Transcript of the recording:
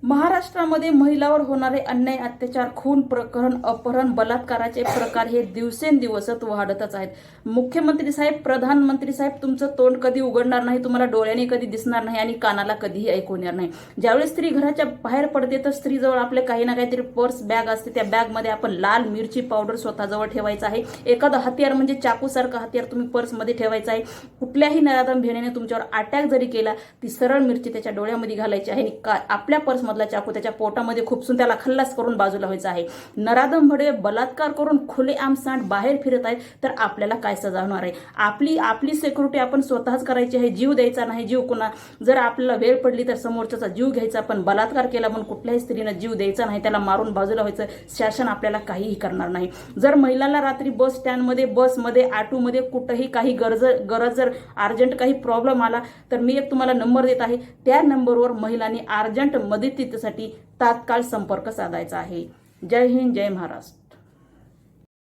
महाराष्ट्रामध्ये महिलांवर होणारे अन्याय, अत्याचार, खून प्रकरण, अपहरण, बलात्काराचे प्रकार हे दिवसेंदिवस वाढतच आहेत. मुख्यमंत्री साहेब, प्रधानमंत्री साहेब, तुमचं तोंड कधी उघडणार नाही, तुम्हाला डोळ्याने कधी दिसणार नाही आणि कानाला कधीही ऐकू येणार नाही. ज्यावेळेस स्त्री घराच्या बाहेर पडते तर स्त्रीजवळ आपले काही ना काहीतरी पर्स, बॅग असते. त्या बॅगमध्ये आपण लाल मिरची पावडर स्वतःजवळ ठेवायचं आहे. एखादं हत्यार म्हणजे चाकूसारखं हत्यार तुम्ही पर्समध्ये ठेवायचं आहे. कुठल्याही नराधम भेण्याने तुमच्यावर अटॅक जरी केला, ती सरळ मिरची त्याच्या डोळ्यामध्ये घालायची आहे आणि आपल्या पर्स मधला चाकू त्याच्या पोटामध्ये खुपसून त्याला खल्लास करून बाजूला व्हायचं आहे. नराधम भडे बलात्कार करून खुलेआम सांड बाहेर फिरत आहेत तर आपल्याला काय सजा होणार आहे? आपली सिक्युरिटी आपण स्वतःच करायची आहे. जीव द्यायचा नाही. जर आपल्याला वेळ पडली तर समोरच्याचा जीव घ्यायचा, पण बलात्कार केला म्हणून कुठल्याही स्त्रीनं जीव द्यायचा नाही, त्याला मारून बाजूला व्हायचं. शासन आपल्याला काहीही करणार नाही. जर महिलांना रात्री बस स्टँडमध्ये, बसमध्ये, ऑटोमध्ये कुठेही काही गरज जर अर्जंट काही प्रॉब्लेम आला तर मी एक तुम्हाला नंबर देत आहे. त्या नंबरवर महिलांनी अर्जंट मदतीसाठी तात्काळ संपर्क साधायचा आहे. जय हिंद, जय महाराष्ट्र.